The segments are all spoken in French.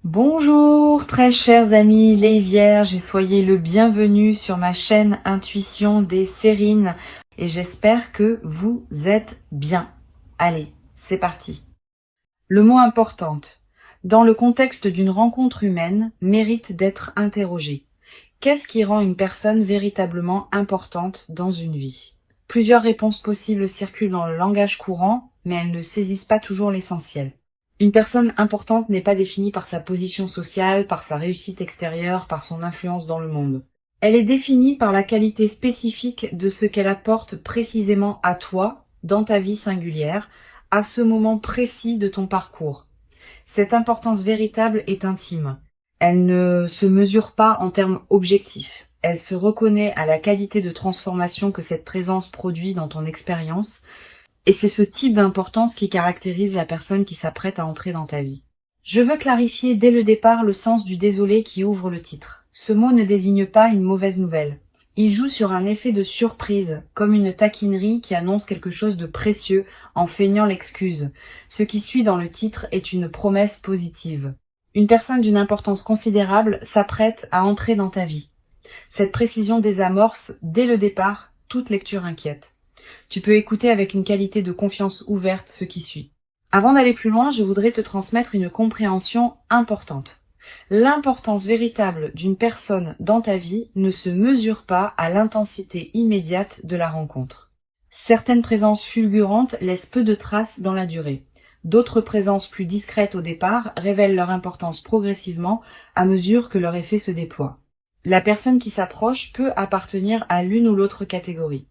Bonjour très chers amis les vierges et soyez le bienvenu sur ma chaîne Intuition des Sérines et j'espère que vous êtes bien. Allez, c'est parti. Le mot importante, dans le contexte d'une rencontre humaine, mérite d'être interrogé. Qu'est-ce qui rend une personne véritablement importante dans une vie? Plusieurs réponses possibles circulent dans le langage courant, mais elles ne saisissent pas toujours l'essentiel. Une personne importante n'est pas définie par sa position sociale, par sa réussite extérieure, par son influence dans le monde. Elle est définie par la qualité spécifique de ce qu'elle apporte précisément à toi, dans ta vie singulière, à ce moment précis de ton parcours. Cette importance véritable est intime. Elle ne se mesure pas en termes objectifs. Elle se reconnaît à la qualité de transformation que cette présence produit dans ton expérience, et c'est ce type d'importance qui caractérise la personne qui s'apprête à entrer dans ta vie. Je veux clarifier dès le départ le sens du désolé qui ouvre le titre. Ce mot ne désigne pas une mauvaise nouvelle. Il joue sur un effet de surprise, comme une taquinerie qui annonce quelque chose de précieux en feignant l'excuse. Ce qui suit dans le titre est une promesse positive. Une personne d'une importance considérable s'apprête à entrer dans ta vie. Cette précision désamorce, dès le départ, toute lecture inquiète. Tu peux écouter avec une qualité de confiance ouverte ce qui suit. Avant d'aller plus loin, je voudrais te transmettre une compréhension importante. L'importance véritable d'une personne dans ta vie ne se mesure pas à l'intensité immédiate de la rencontre. Certaines présences fulgurantes laissent peu de traces dans la durée. D'autres présences plus discrètes au départ révèlent leur importance progressivement à mesure que leur effet se déploie. La personne qui s'approche peut appartenir à l'une ou l'autre catégorie.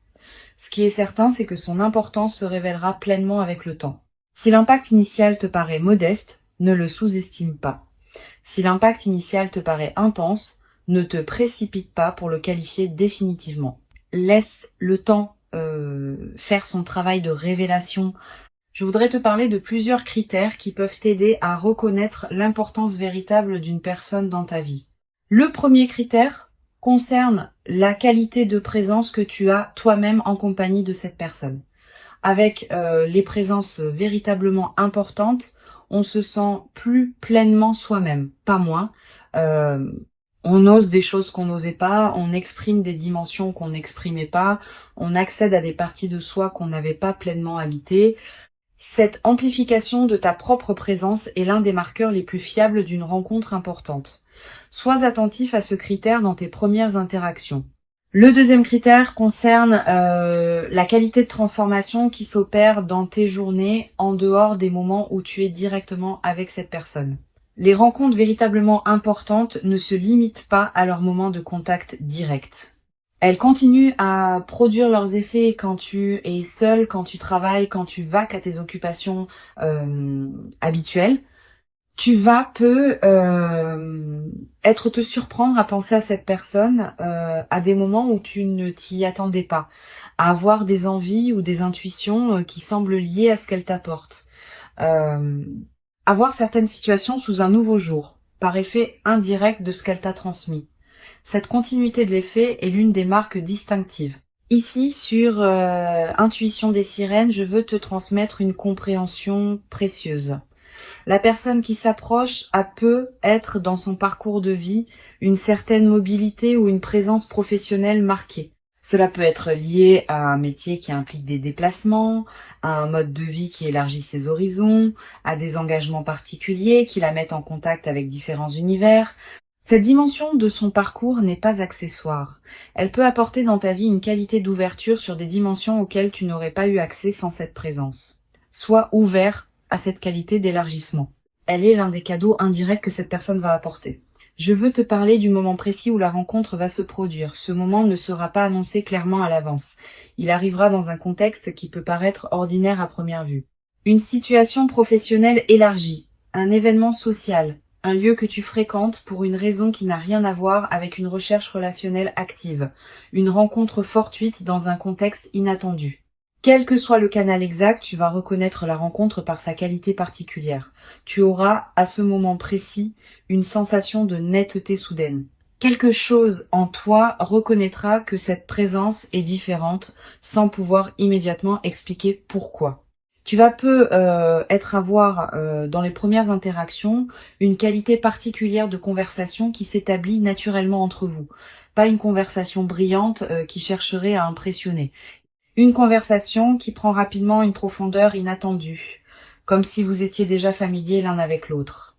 Ce qui est certain, c'est que son importance se révélera pleinement avec le temps. Si l'impact initial te paraît modeste, ne le sous-estime pas. Si l'impact initial te paraît intense, ne te précipite pas pour le qualifier définitivement. Laisse le temps faire son travail de révélation. Je voudrais te parler de plusieurs critères qui peuvent t'aider à reconnaître l'importance véritable d'une personne dans ta vie. Le premier critère concerne la qualité de présence que tu as toi-même en compagnie de cette personne. Avec les présences véritablement importantes, on se sent plus pleinement soi-même, pas moins. On ose des choses qu'on n'osait pas, on exprime des dimensions qu'on n'exprimait pas, on accède à des parties de soi qu'on n'avait pas pleinement habitées. Cette amplification de ta propre présence est l'un des marqueurs les plus fiables d'une rencontre importante. Sois attentif à ce critère dans tes premières interactions. Le deuxième critère concerne la qualité de transformation qui s'opère dans tes journées en dehors des moments où tu es directement avec cette personne. Les rencontres véritablement importantes ne se limitent pas à leur moment de contact direct. Elles continuent à produire leurs effets quand tu es seul, quand tu travailles, quand tu vaques à tes occupations habituelles. Tu vas être te surprendre à penser à cette personne à des moments où tu ne t'y attendais pas, à avoir des envies ou des intuitions qui semblent liées à ce qu'elle t'apporte, à voir certaines situations sous un nouveau jour, par effet indirect de ce qu'elle t'a transmis. Cette continuité de l'effet est l'une des marques distinctives. Ici, sur Intuition des Sirènes, je veux te transmettre une compréhension précieuse. La personne qui s'approche peut être dans son parcours de vie une certaine mobilité ou une présence professionnelle marquée. Cela peut être lié à un métier qui implique des déplacements, à un mode de vie qui élargit ses horizons, à des engagements particuliers qui la mettent en contact avec différents univers. Cette dimension de son parcours n'est pas accessoire. Elle peut apporter dans ta vie une qualité d'ouverture sur des dimensions auxquelles tu n'aurais pas eu accès sans cette présence. Sois ouvert à cette qualité d'élargissement. Elle est l'un des cadeaux indirects que cette personne va apporter. Je veux te parler du moment précis où la rencontre va se produire. Ce moment ne sera pas annoncé clairement à l'avance. Il arrivera dans un contexte qui peut paraître ordinaire à première vue. Une situation professionnelle élargie, un événement social, un lieu que tu fréquentes pour une raison qui n'a rien à voir avec une recherche relationnelle active, une rencontre fortuite dans un contexte inattendu. Quel que soit le canal exact, tu vas reconnaître la rencontre par sa qualité particulière. Tu auras, à ce moment précis, une sensation de netteté soudaine. Quelque chose en toi reconnaîtra que cette présence est différente sans pouvoir immédiatement expliquer pourquoi. Tu vas avoir dans les premières interactions une qualité particulière de conversation qui s'établit naturellement entre vous. Pas une conversation brillante qui chercherait à impressionner. Une conversation qui prend rapidement une profondeur inattendue, comme si vous étiez déjà familiers l'un avec l'autre.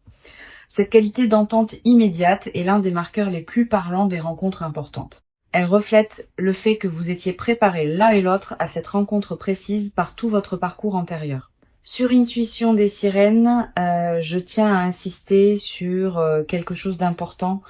Cette qualité d'entente immédiate est l'un des marqueurs les plus parlants des rencontres importantes. Elle reflète le fait que vous étiez préparés l'un et l'autre à cette rencontre précise par tout votre parcours antérieur. Sur Intuition des sirènes, je tiens à insister sur quelque chose d'important.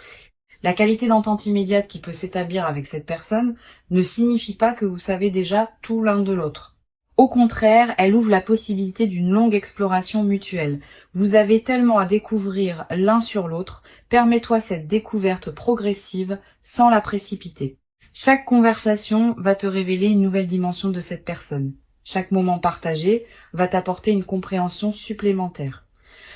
La qualité d'entente immédiate qui peut s'établir avec cette personne ne signifie pas que vous savez déjà tout l'un de l'autre. Au contraire, elle ouvre la possibilité d'une longue exploration mutuelle. Vous avez tellement à découvrir l'un sur l'autre, permets-toi cette découverte progressive sans la précipiter. Chaque conversation va te révéler une nouvelle dimension de cette personne. Chaque moment partagé va t'apporter une compréhension supplémentaire.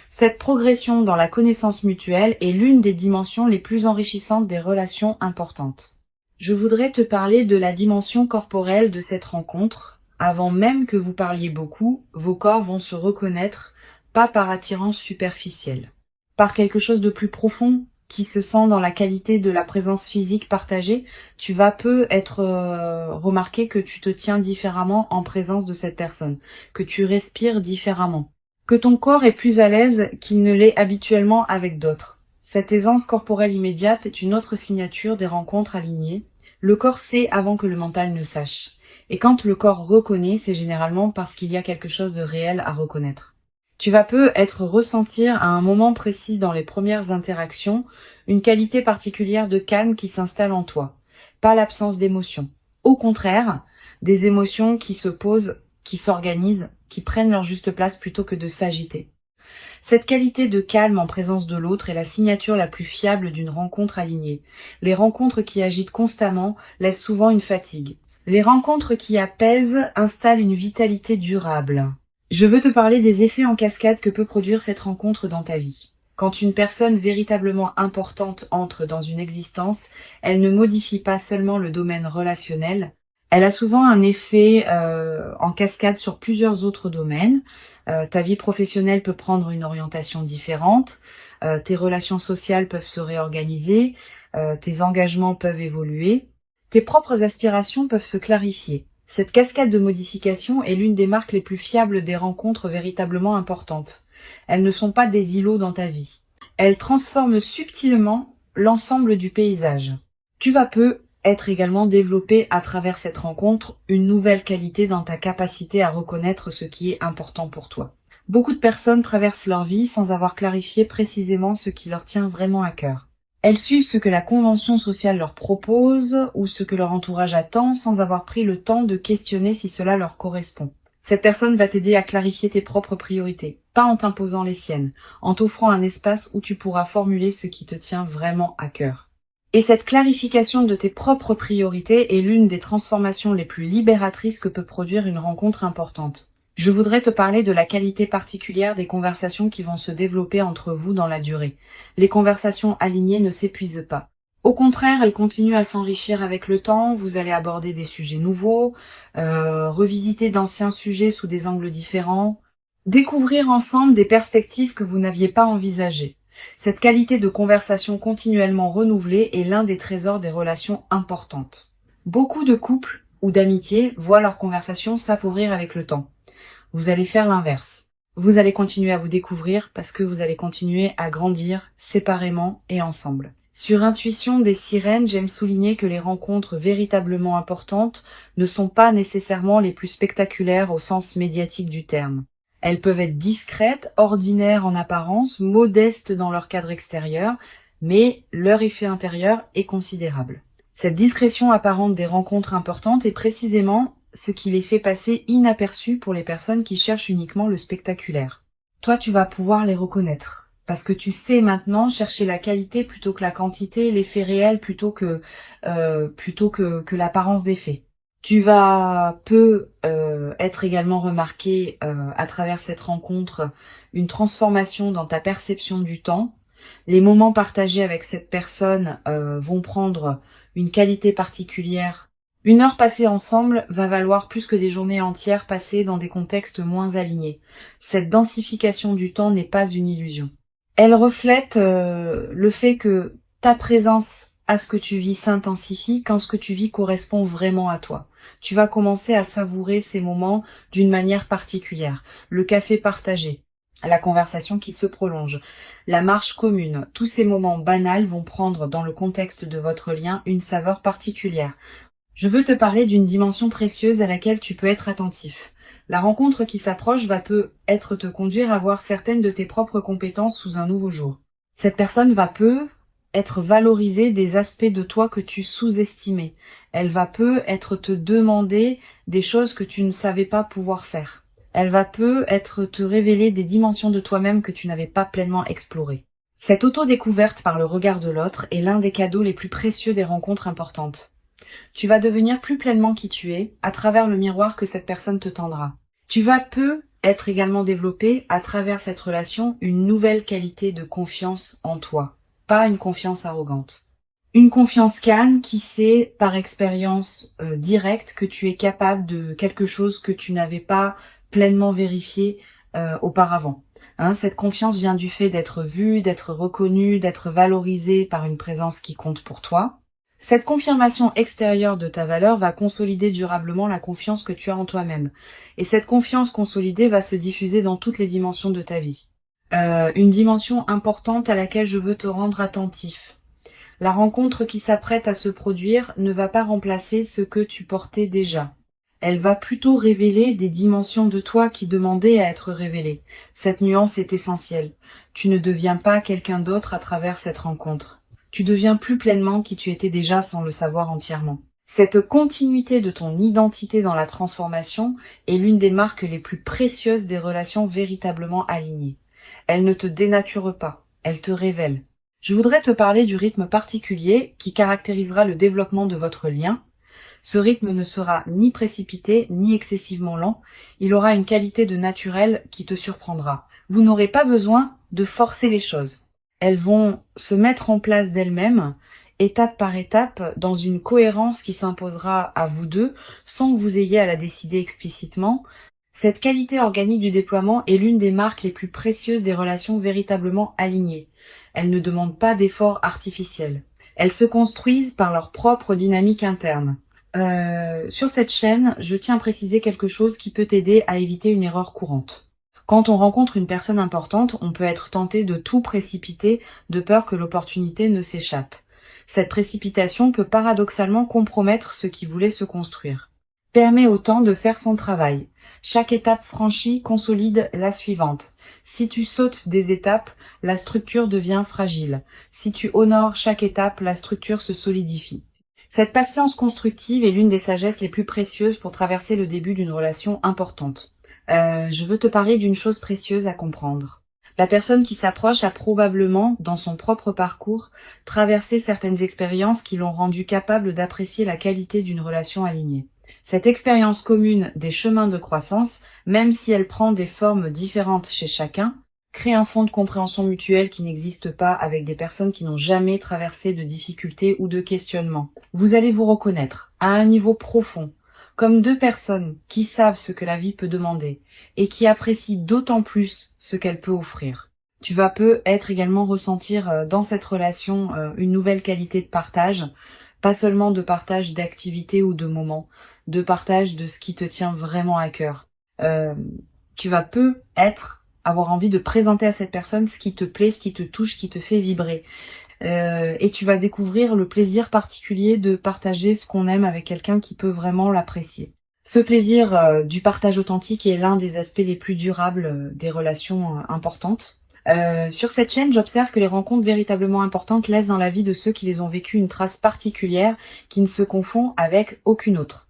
Cette progression dans la connaissance mutuelle est l'une des dimensions les plus enrichissantes des relations importantes. Je voudrais te parler de la dimension corporelle de cette rencontre. Avant même que vous parliez beaucoup, vos corps vont se reconnaître, pas par attirance superficielle, par quelque chose de plus profond qui se sent dans la qualité de la présence physique partagée. Tu vas remarquer que tu te tiens différemment en présence de cette personne, que tu respires différemment, que ton corps est plus à l'aise qu'il ne l'est habituellement avec d'autres. Cette aisance corporelle immédiate est une autre signature des rencontres alignées. Le corps sait avant que le mental ne sache. Et quand le corps reconnaît, c'est généralement parce qu'il y a quelque chose de réel à reconnaître. Tu vas ressentir à un moment précis dans les premières interactions une qualité particulière de calme qui s'installe en toi, pas l'absence d'émotions. Au contraire, des émotions qui se posent, qui s'organisent, qui prennent leur juste place plutôt que de s'agiter. Cette qualité de calme en présence de l'autre est la signature la plus fiable d'une rencontre alignée. Les rencontres qui agitent constamment laissent souvent une fatigue. Les rencontres qui apaisent installent une vitalité durable. Je veux te parler des effets en cascade que peut produire cette rencontre dans ta vie. Quand une personne véritablement importante entre dans une existence, elle ne modifie pas seulement le domaine relationnel, elle a souvent un effet en cascade sur plusieurs autres domaines. Ta vie professionnelle peut prendre une orientation différente, tes relations sociales peuvent se réorganiser, tes engagements peuvent évoluer, tes propres aspirations peuvent se clarifier. Cette cascade de modifications est l'une des marques les plus fiables des rencontres véritablement importantes. Elles ne sont pas des îlots dans ta vie. Elles transforment subtilement l'ensemble du paysage. Tu vas être également développé à travers cette rencontre une nouvelle qualité dans ta capacité à reconnaître ce qui est important pour toi. Beaucoup de personnes traversent leur vie sans avoir clarifié précisément ce qui leur tient vraiment à cœur. Elles suivent ce que la convention sociale leur propose ou ce que leur entourage attend sans avoir pris le temps de questionner si cela leur correspond. Cette personne va t'aider à clarifier tes propres priorités, pas en t'imposant les siennes, en t'offrant un espace où tu pourras formuler ce qui te tient vraiment à cœur. Et cette clarification de tes propres priorités est l'une des transformations les plus libératrices que peut produire une rencontre importante. Je voudrais te parler de la qualité particulière des conversations qui vont se développer entre vous dans la durée. Les conversations alignées ne s'épuisent pas. Au contraire, elles continuent à s'enrichir avec le temps, vous allez aborder des sujets nouveaux, revisiter d'anciens sujets sous des angles différents, découvrir ensemble des perspectives que vous n'aviez pas envisagées. Cette qualité de conversation continuellement renouvelée est l'un des trésors des relations importantes. Beaucoup de couples ou d'amitiés voient leur conversation s'appauvrir avec le temps. Vous allez faire l'inverse. Vous allez continuer à vous découvrir parce que vous allez continuer à grandir séparément et ensemble. Sur Intuition des sirènes, j'aime souligner que les rencontres véritablement importantes ne sont pas nécessairement les plus spectaculaires au sens médiatique du terme. Elles peuvent être discrètes, ordinaires en apparence, modestes dans leur cadre extérieur, mais leur effet intérieur est considérable. Cette discrétion apparente des rencontres importantes est précisément ce qui les fait passer inaperçus pour les personnes qui cherchent uniquement le spectaculaire. Toi, tu vas pouvoir les reconnaître, parce que tu sais maintenant chercher la qualité plutôt que la quantité, l'effet réel plutôt que l'apparence des faits. Tu vas être également remarqué à travers cette rencontre une transformation dans ta perception du temps. Les moments partagés avec cette personne vont prendre une qualité particulière Une heure passée ensemble va valoir plus que des journées entières passées dans des contextes moins alignés. Cette densification du temps n'est pas une illusion. Elle reflète le fait que ta présence à ce que tu vis s'intensifie quand ce que tu vis correspond vraiment à toi. Tu vas commencer à savourer ces moments d'une manière particulière. Le café partagé, la conversation qui se prolonge, la marche commune, tous ces moments banals vont prendre dans le contexte de votre lien une saveur particulière. Je veux te parler d'une dimension précieuse à laquelle tu peux être attentif. La rencontre qui s'approche va peut-être te conduire à voir certaines de tes propres compétences sous un nouveau jour. Cette personne va être valorisée des aspects de toi que tu sous-estimais. Elle va être te demander des choses que tu ne savais pas pouvoir faire. Elle va être te révéler des dimensions de toi-même que tu n'avais pas pleinement explorées. Cette auto-découverte par le regard de l'autre est l'un des cadeaux les plus précieux des rencontres importantes. Tu vas devenir plus pleinement qui tu es à travers le miroir que cette personne te tendra. Tu vas être également développé à travers cette relation une nouvelle qualité de confiance en toi, pas une confiance arrogante. Une confiance calme qui sait par expérience directe que tu es capable de quelque chose que tu n'avais pas pleinement vérifié auparavant. Cette confiance vient du fait d'être vu, d'être reconnu, d'être valorisé par une présence qui compte pour toi. Cette confirmation extérieure de ta valeur va consolider durablement la confiance que tu as en toi-même. Et cette confiance consolidée va se diffuser dans toutes les dimensions de ta vie. Une dimension importante à laquelle je veux te rendre attentif. La rencontre qui s'apprête à se produire ne va pas remplacer ce que tu portais déjà. Elle va plutôt révéler des dimensions de toi qui demandaient à être révélées. Cette nuance est essentielle. Tu ne deviens pas quelqu'un d'autre à travers cette rencontre. Tu deviens plus pleinement qui tu étais déjà sans le savoir entièrement. Cette continuité de ton identité dans la transformation est l'une des marques les plus précieuses des relations véritablement alignées. Elle ne te dénature pas, elle te révèle. Je voudrais te parler du rythme particulier qui caractérisera le développement de votre lien. Ce rythme ne sera ni précipité, ni excessivement lent. Il aura une qualité de naturel qui te surprendra. Vous n'aurez pas besoin de forcer les choses. Elles vont se mettre en place d'elles-mêmes, étape par étape, dans une cohérence qui s'imposera à vous deux, sans que vous ayez à la décider explicitement. Cette qualité organique du déploiement est l'une des marques les plus précieuses des relations véritablement alignées. Elles ne demandent pas d'efforts artificiels. Elles se construisent par leur propre dynamique interne. Sur cette chaîne, je tiens à préciser quelque chose qui peut t'aider à éviter une erreur courante. Quand on rencontre une personne importante, on peut être tenté de tout précipiter de peur que l'opportunité ne s'échappe. Cette précipitation peut paradoxalement compromettre ce qui voulait se construire. Permet au temps de faire son travail. Chaque étape franchie consolide la suivante. Si tu sautes des étapes, la structure devient fragile. Si tu honores chaque étape, la structure se solidifie. Cette patience constructive est l'une des sagesses les plus précieuses pour traverser le début d'une relation importante. Je veux te parler d'une chose précieuse à comprendre. La personne qui s'approche a probablement, dans son propre parcours, traversé certaines expériences qui l'ont rendu capable d'apprécier la qualité d'une relation alignée. Cette expérience commune des chemins de croissance, même si elle prend des formes différentes chez chacun, crée un fond de compréhension mutuelle qui n'existe pas avec des personnes qui n'ont jamais traversé de difficultés ou de questionnements. Vous allez vous reconnaître, à un niveau profond, comme deux personnes qui savent ce que la vie peut demander et qui apprécient d'autant plus ce qu'elle peut offrir. Tu vas peut-être également ressentir dans cette relation une nouvelle qualité de partage, pas seulement de partage d'activités ou de moments, de partage de ce qui te tient vraiment à cœur. Tu vas peut-être avoir envie de présenter à cette personne ce qui te plaît, ce qui te touche, ce qui te fait vibrer. Et tu vas découvrir le plaisir particulier de partager ce qu'on aime avec quelqu'un qui peut vraiment l'apprécier. Ce plaisir du partage authentique est l'un des aspects les plus durables des relations importantes. Sur cette chaîne, j'observe que les rencontres véritablement importantes laissent dans la vie de ceux qui les ont vécues une trace particulière qui ne se confond avec aucune autre.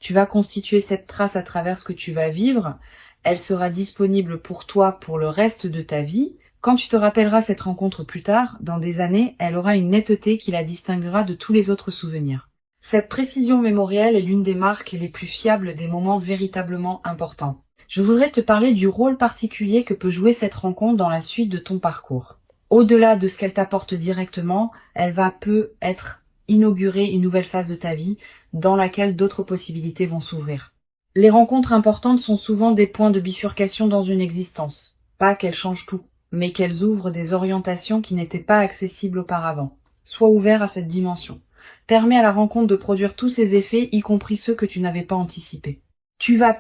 Tu vas constituer cette trace à travers ce que tu vas vivre. Elle sera disponible pour toi pour le reste de ta vie. Quand tu te rappelleras cette rencontre plus tard, dans des années, elle aura une netteté qui la distinguera de tous les autres souvenirs. Cette précision mémorielle est l'une des marques les plus fiables des moments véritablement importants. Je voudrais te parler du rôle particulier que peut jouer cette rencontre dans la suite de ton parcours. Au-delà de ce qu'elle t'apporte directement, elle va peut-être inaugurer une nouvelle phase de ta vie, dans laquelle d'autres possibilités vont s'ouvrir. Les rencontres importantes sont souvent des points de bifurcation dans une existence. Pas qu'elles changent tout, mais qu'elles ouvrent des orientations qui n'étaient pas accessibles auparavant. Sois ouvert à cette dimension. Permets à la rencontre de produire tous ses effets, y compris ceux que tu n'avais pas anticipés. Tu vas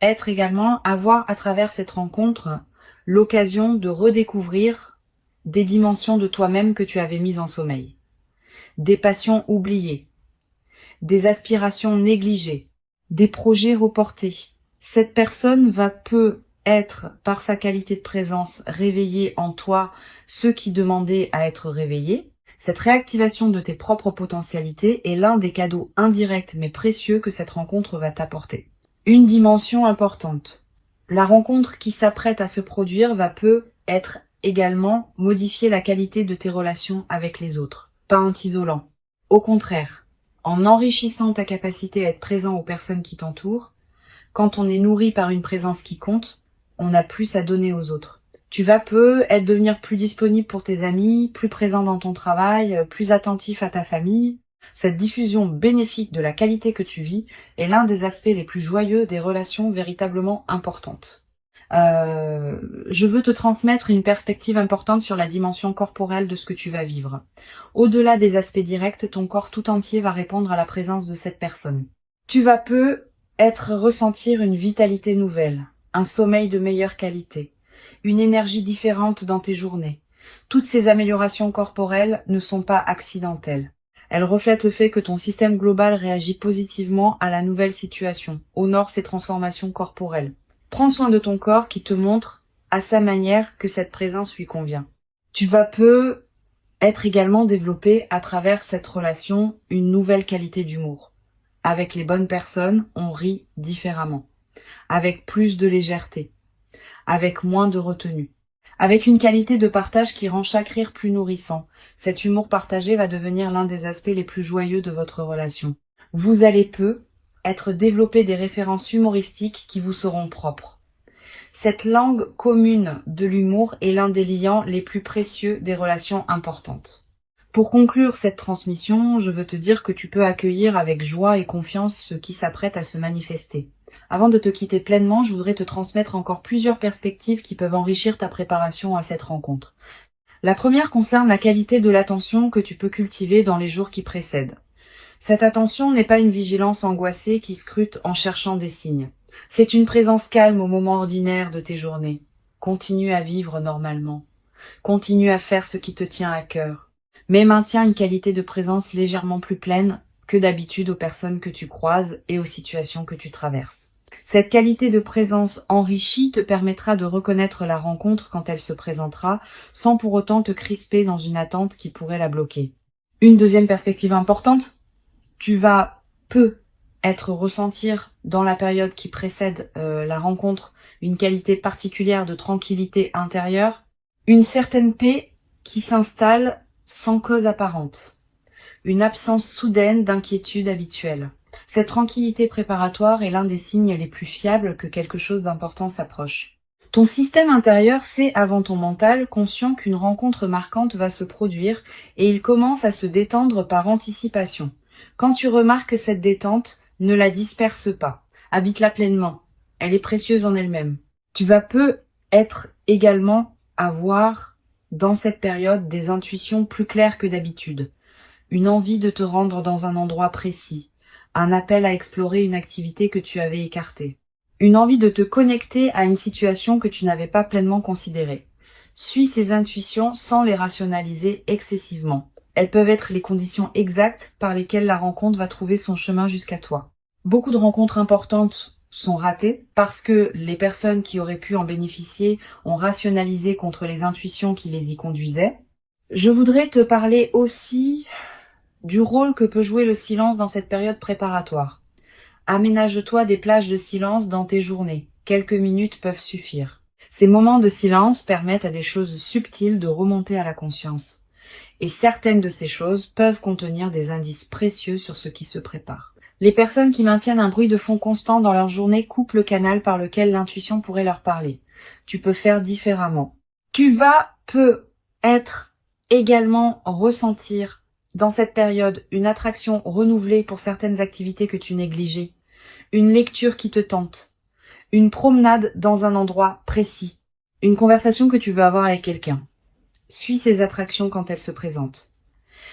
être également avoir à travers cette rencontre l'occasion de redécouvrir des dimensions de toi-même que tu avais mises en sommeil. Des passions oubliées, des aspirations négligées, des projets reportés. Cette personne va être, par sa qualité de présence, réveiller en toi ceux qui demandaient à être réveillés. Cette réactivation de tes propres potentialités est l'un des cadeaux indirects mais précieux que cette rencontre va t'apporter. Une dimension importante. La rencontre qui s'apprête à se produire va être également modifier la qualité de tes relations avec les autres, pas en t'isolant. Au contraire, en enrichissant ta capacité à être présent aux personnes qui t'entourent, quand on est nourri par une présence qui compte, on a plus à donner aux autres. Tu vas devenir plus disponible pour tes amis, plus présent dans ton travail, plus attentif à ta famille. Cette diffusion bénéfique de la qualité que tu vis est l'un des aspects les plus joyeux des relations véritablement importantes. Je veux te transmettre une perspective importante sur la dimension corporelle de ce que tu vas vivre. Au-delà des aspects directs, ton corps tout entier va répondre à la présence de cette personne. Tu vas ressentir une vitalité nouvelle, un sommeil de meilleure qualité, une énergie différente dans tes journées. Toutes ces améliorations corporelles ne sont pas accidentelles. Elles reflètent le fait que ton système global réagit positivement à la nouvelle situation, honore ces transformations corporelles. Prends soin de ton corps qui te montre à sa manière que cette présence lui convient. Tu vas être également développé à travers cette relation une nouvelle qualité d'humour. Avec les bonnes personnes, on rit différemment, avec plus de légèreté, avec moins de retenue, avec une qualité de partage qui rend chaque rire plus nourrissant. Cet humour partagé va devenir l'un des aspects les plus joyeux de votre relation. Vous allez être développé des références humoristiques qui vous seront propres. Cette langue commune de l'humour est l'un des liants les plus précieux des relations importantes. Pour conclure cette transmission, je veux te dire que tu peux accueillir avec joie et confiance ce qui s'apprête à se manifester. Avant de te quitter pleinement, je voudrais te transmettre encore plusieurs perspectives qui peuvent enrichir ta préparation à cette rencontre. La première concerne la qualité de l'attention que tu peux cultiver dans les jours qui précèdent. Cette attention n'est pas une vigilance angoissée qui scrute en cherchant des signes. C'est une présence calme au moment ordinaire de tes journées. Continue à vivre normalement. Continue à faire ce qui te tient à cœur. Mais maintiens une qualité de présence légèrement plus pleine que d'habitude aux personnes que tu croises et aux situations que tu traverses. Cette qualité de présence enrichie te permettra de reconnaître la rencontre quand elle se présentera, sans pour autant te crisper dans une attente qui pourrait la bloquer. Une deuxième perspective importante, tu vas ressentir dans la période qui précède la rencontre une qualité particulière de tranquillité intérieure, une certaine paix qui s'installe sans cause apparente, une absence soudaine d'inquiétude habituelle. Cette tranquillité préparatoire est l'un des signes les plus fiables que quelque chose d'important s'approche. Ton système intérieur sait avant ton mental, conscient qu'une rencontre marquante va se produire et il commence à se détendre par anticipation. Quand tu remarques cette détente, ne la disperse pas. Habite-la pleinement. Elle est précieuse en elle-même. Tu vas être également avoir dans cette période des intuitions plus claires que d'habitude. Une envie de te rendre dans un endroit précis. Un appel à explorer une activité que tu avais écartée. Une envie de te connecter à une situation que tu n'avais pas pleinement considérée. Suis ces intuitions sans les rationaliser excessivement. Elles peuvent être les conditions exactes par lesquelles la rencontre va trouver son chemin jusqu'à toi. Beaucoup de rencontres importantes sont ratées parce que les personnes qui auraient pu en bénéficier ont rationalisé contre les intuitions qui les y conduisaient. Je voudrais te parler aussi du rôle que peut jouer le silence dans cette période préparatoire. Aménage-toi des plages de silence dans tes journées. Quelques minutes peuvent suffire. Ces moments de silence permettent à des choses subtiles de remonter à la conscience. Et certaines de ces choses peuvent contenir des indices précieux sur ce qui se prépare. Les personnes qui maintiennent un bruit de fond constant dans leur journée coupent le canal par lequel l'intuition pourrait leur parler. Tu peux faire différemment. Tu vas être également ressentir dans cette période une attraction renouvelée pour certaines activités que tu négligeais, une lecture qui te tente, une promenade dans un endroit précis, une conversation que tu veux avoir avec quelqu'un. Suis ces attractions quand elles se présentent.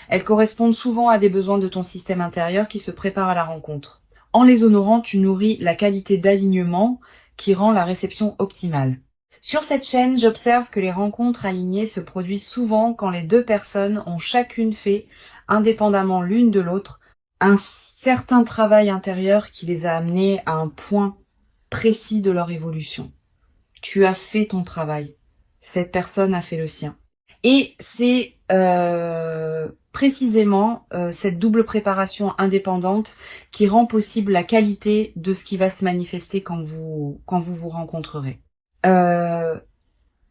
Elles correspondent souvent à des besoins de ton système intérieur qui se prépare à la rencontre. En les honorant, tu nourris la qualité d'alignement qui rend la réception optimale. Sur cette chaîne, j'observe que les rencontres alignées se produisent souvent quand les deux personnes ont chacune fait, indépendamment l'une de l'autre, un certain travail intérieur qui les a amenés à un point précis de leur évolution. Tu as fait ton travail. Cette personne a fait le sien. Et c'est précisément cette double préparation indépendante qui rend possible la qualité de ce qui va se manifester quand vous vous rencontrerez.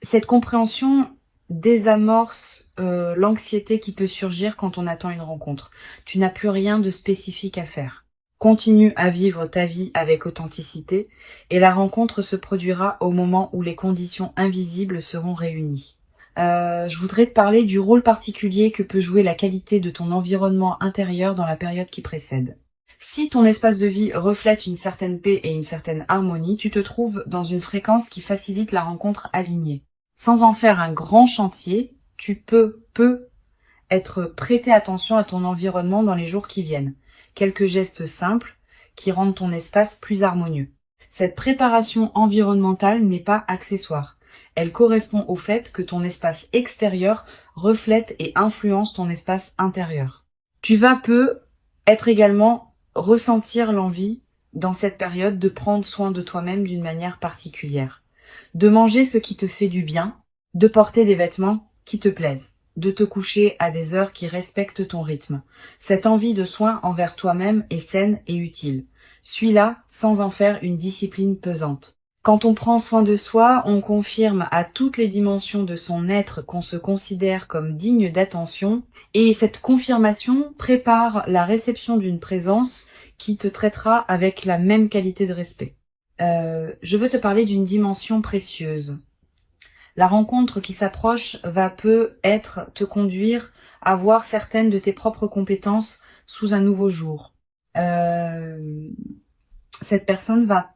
Cette compréhension désamorce l'anxiété qui peut surgir quand on attend une rencontre. Tu n'as plus rien de spécifique à faire. Continue à vivre ta vie avec authenticité et la rencontre se produira au moment où les conditions invisibles seront réunies. Je voudrais te parler du rôle particulier que peut jouer la qualité de ton environnement intérieur dans la période qui précède. Si ton espace de vie reflète une certaine paix et une certaine harmonie, tu te trouves dans une fréquence qui facilite la rencontre alignée. Sans en faire un grand chantier, tu peux être prêter attention à ton environnement dans les jours qui viennent. Quelques gestes simples qui rendent ton espace plus harmonieux. Cette préparation environnementale n'est pas accessoire. Elle correspond au fait que ton espace extérieur reflète et influence ton espace intérieur. Tu vas être également ressentir l'envie dans cette période de prendre soin de toi-même d'une manière particulière, de manger ce qui te fait du bien, de porter des vêtements qui te plaisent, de te coucher à des heures qui respectent ton rythme. Cette envie de soin envers toi-même est saine et utile. Suis-la sans en faire une discipline pesante. Quand on prend soin de soi, on confirme à toutes les dimensions de son être qu'on se considère comme digne d'attention, et cette confirmation prépare la réception d'une présence qui te traitera avec la même qualité de respect. Je veux te parler d'une dimension précieuse. La rencontre qui s'approche va peut-être te conduire à voir certaines de tes propres compétences sous un nouveau jour. Cette personne va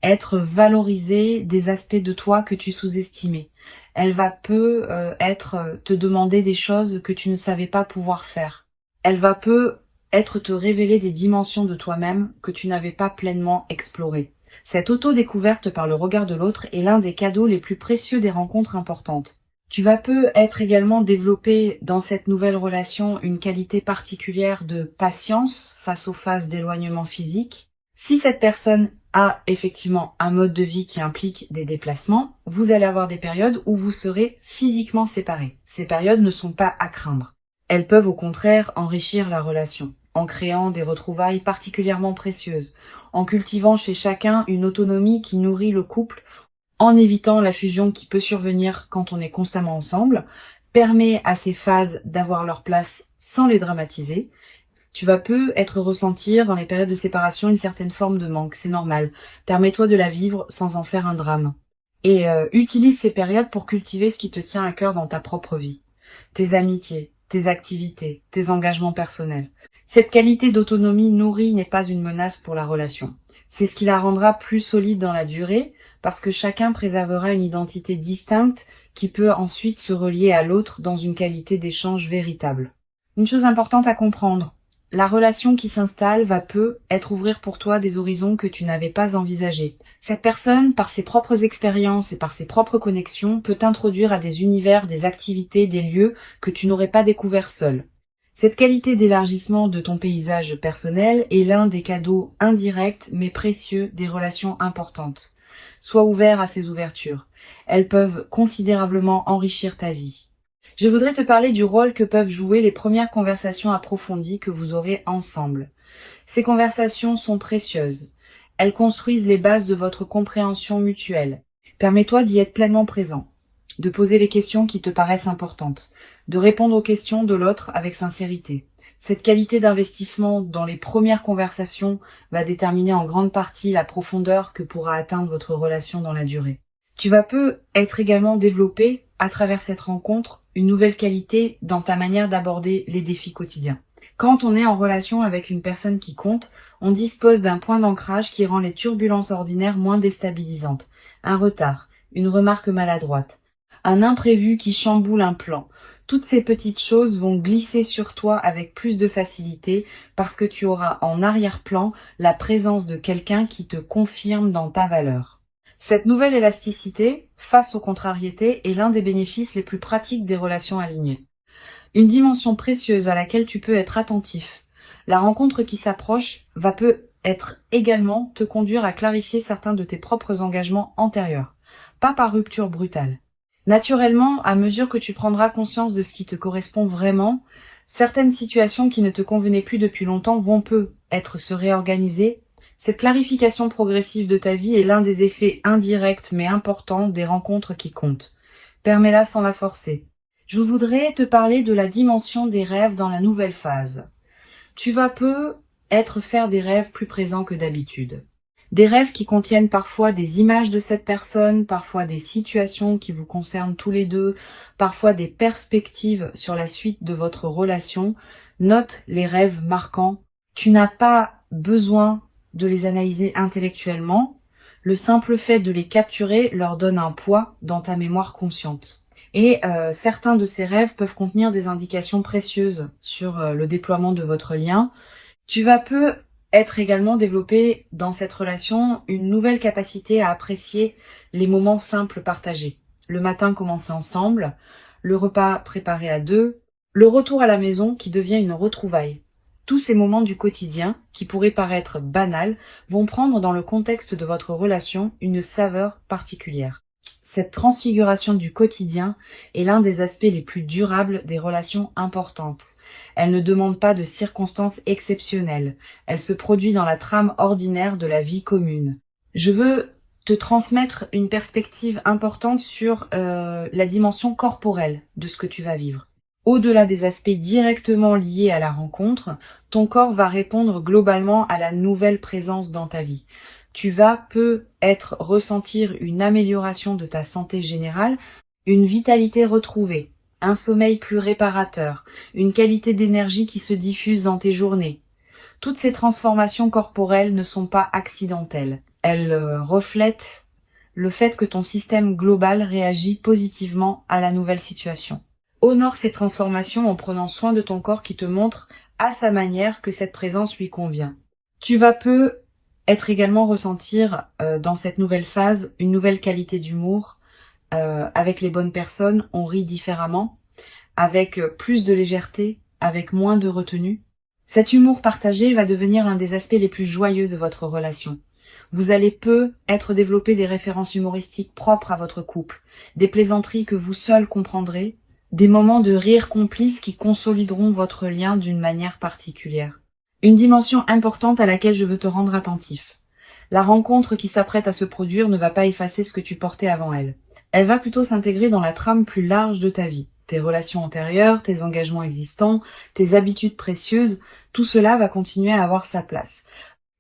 être valorisée des aspects de toi que tu sous-estimais. Elle va te demander des choses que tu ne savais pas pouvoir faire. Elle va te révéler des dimensions de toi-même que tu n'avais pas pleinement explorées. Cette auto-découverte par le regard de l'autre est l'un des cadeaux les plus précieux des rencontres importantes. Tu vas être également développer dans cette nouvelle relation une qualité particulière de patience face aux phases d'éloignement physique. Si cette personne a effectivement un mode de vie qui implique des déplacements, vous allez avoir des périodes où vous serez physiquement séparés. Ces périodes ne sont pas à craindre. Elles peuvent au contraire enrichir la relation, en créant des retrouvailles particulièrement précieuses, en cultivant chez chacun une autonomie qui nourrit le couple, en évitant la fusion qui peut survenir quand on est constamment ensemble, permet à ces phases d'avoir leur place sans les dramatiser. Tu vas être ressentir dans les périodes de séparation une certaine forme de manque, c'est normal. Permets-toi de la vivre sans en faire un drame. Et utilise ces périodes pour cultiver ce qui te tient à cœur dans ta propre vie. Tes amitiés, tes activités, tes engagements personnels. Cette qualité d'autonomie nourrie n'est pas une menace pour la relation. C'est ce qui la rendra plus solide dans la durée, parce que chacun préservera une identité distincte qui peut ensuite se relier à l'autre dans une qualité d'échange véritable. Une chose importante à comprendre, la relation qui s'installe va être ouvrir pour toi des horizons que tu n'avais pas envisagés. Cette personne, par ses propres expériences et par ses propres connexions, peut t'introduire à des univers, des activités, des lieux que tu n'aurais pas découverts seul. Cette qualité d'élargissement de ton paysage personnel est l'un des cadeaux indirects mais précieux des relations importantes. Sois ouvert à ces ouvertures. Elles peuvent considérablement enrichir ta vie. Je voudrais te parler du rôle que peuvent jouer les premières conversations approfondies que vous aurez ensemble. Ces conversations sont précieuses. Elles construisent les bases de votre compréhension mutuelle. Permets-toi d'y être pleinement présent, de poser les questions qui te paraissent importantes, de répondre aux questions de l'autre avec sincérité. Cette qualité d'investissement dans les premières conversations va déterminer en grande partie la profondeur que pourra atteindre votre relation dans la durée. Tu vas être également développer, à travers cette rencontre, une nouvelle qualité dans ta manière d'aborder les défis quotidiens. Quand on est en relation avec une personne qui compte, on dispose d'un point d'ancrage qui rend les turbulences ordinaires moins déstabilisantes. Un retard, une remarque maladroite, un imprévu qui chamboule un plan. Toutes ces petites choses vont glisser sur toi avec plus de facilité parce que tu auras en arrière-plan la présence de quelqu'un qui te confirme dans ta valeur. Cette nouvelle élasticité, face aux contrariétés, est l'un des bénéfices les plus pratiques des relations alignées. Une dimension précieuse à laquelle tu peux être attentif. La rencontre qui s'approche va peut-être également te conduire à clarifier certains de tes propres engagements antérieurs, pas par rupture brutale. Naturellement, à mesure que tu prendras conscience de ce qui te correspond vraiment, certaines situations qui ne te convenaient plus depuis longtemps vont peut-être se réorganiser. Cette clarification progressive de ta vie est l'un des effets indirects mais importants des rencontres qui comptent. Permets-la sans la forcer. Je voudrais te parler de la dimension des rêves dans la nouvelle phase. Tu vas peut-être faire des rêves plus présents que d'habitude. Des rêves qui contiennent parfois des images de cette personne, parfois des situations qui vous concernent tous les deux, parfois des perspectives sur la suite de votre relation. Note les rêves marquants. Tu n'as pas besoin de les analyser intellectuellement. Le simple fait de les capturer leur donne un poids dans ta mémoire consciente. Et certains de ces rêves peuvent contenir des indications précieuses sur le déploiement de votre lien. Tu vas peut-être également développer dans cette relation une nouvelle capacité à apprécier les moments simples partagés. Le matin commencé ensemble, le repas préparé à deux, le retour à la maison qui devient une retrouvaille. Tous ces moments du quotidien, qui pourraient paraître banals, vont prendre dans le contexte de votre relation une saveur particulière. Cette transfiguration du quotidien est l'un des aspects les plus durables des relations importantes. Elle ne demande pas de circonstances exceptionnelles. Elle se produit dans la trame ordinaire de la vie commune. Je veux te transmettre une perspective importante sur la dimension corporelle de ce que tu vas vivre. Au-delà des aspects directement liés à la rencontre, ton corps va répondre globalement à la nouvelle présence dans ta vie. Tu vas peut-être ressentir une amélioration de ta santé générale, une vitalité retrouvée, un sommeil plus réparateur, une qualité d'énergie qui se diffuse dans tes journées. Toutes ces transformations corporelles ne sont pas accidentelles. Elles reflètent le fait que ton système global réagit positivement à la nouvelle situation. Honore ces transformations en prenant soin de ton corps qui te montre à sa manière que cette présence lui convient. Tu vas peut-être également ressentir dans cette nouvelle phase une nouvelle qualité d'humour. Avec les bonnes personnes, on rit différemment, avec plus de légèreté, avec moins de retenue. Cet humour partagé va devenir l'un des aspects les plus joyeux de votre relation. Vous allez peut-être développer des références humoristiques propres à votre couple, des plaisanteries que vous seul comprendrez, des moments de rire complices qui consolideront votre lien d'une manière particulière. Une dimension importante à laquelle je veux te rendre attentif. La rencontre qui s'apprête à se produire ne va pas effacer ce que tu portais avant elle. Elle va plutôt s'intégrer dans la trame plus large de ta vie. Tes relations antérieures, tes engagements existants, tes habitudes précieuses, tout cela va continuer à avoir sa place.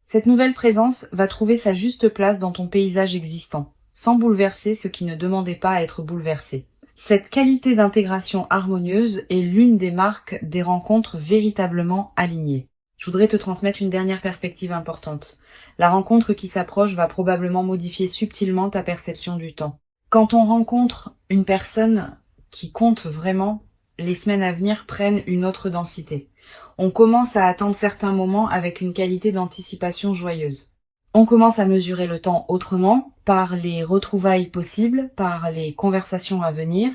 Cette nouvelle présence va trouver sa juste place dans ton paysage existant, sans bouleverser ce qui ne demandait pas à être bouleversé. Cette qualité d'intégration harmonieuse est l'une des marques des rencontres véritablement alignées. Je voudrais te transmettre une dernière perspective importante. La rencontre qui s'approche va probablement modifier subtilement ta perception du temps. Quand on rencontre une personne qui compte vraiment, les semaines à venir prennent une autre densité. On commence à attendre certains moments avec une qualité d'anticipation joyeuse. On commence à mesurer le temps autrement, par les retrouvailles possibles, par les conversations à venir,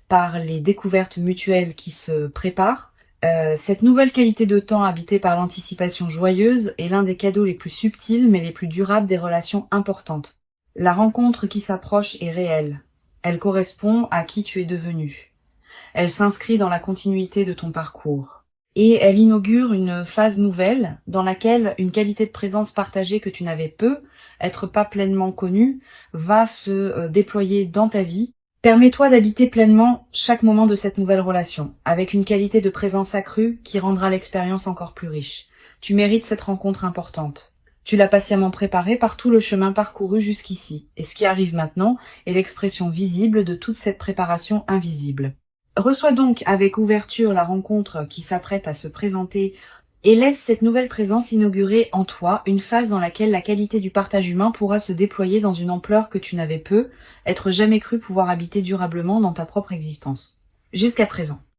par les découvertes mutuelles qui se préparent. Cette nouvelle qualité de temps habitée par l'anticipation joyeuse est l'un des cadeaux les plus subtils mais les plus durables des relations importantes. La rencontre qui s'approche est réelle. Elle correspond à qui tu es devenu. Elle s'inscrit dans la continuité de ton parcours. Et elle inaugure une phase nouvelle dans laquelle une qualité de présence partagée que tu n'avais peut-être pas pleinement connue va se déployer dans ta vie. Permets-toi d'habiter pleinement chaque moment de cette nouvelle relation, avec une qualité de présence accrue qui rendra l'expérience encore plus riche. Tu mérites cette rencontre importante. Tu l'as patiemment préparée par tout le chemin parcouru jusqu'ici, et ce qui arrive maintenant est l'expression visible de toute cette préparation invisible. Reçois donc avec ouverture la rencontre qui s'apprête à se présenter et laisse cette nouvelle présence inaugurer en toi une phase dans laquelle la qualité du partage humain pourra se déployer dans une ampleur que tu n'avais être jamais cru pouvoir habiter durablement dans ta propre existence. Jusqu'à présent.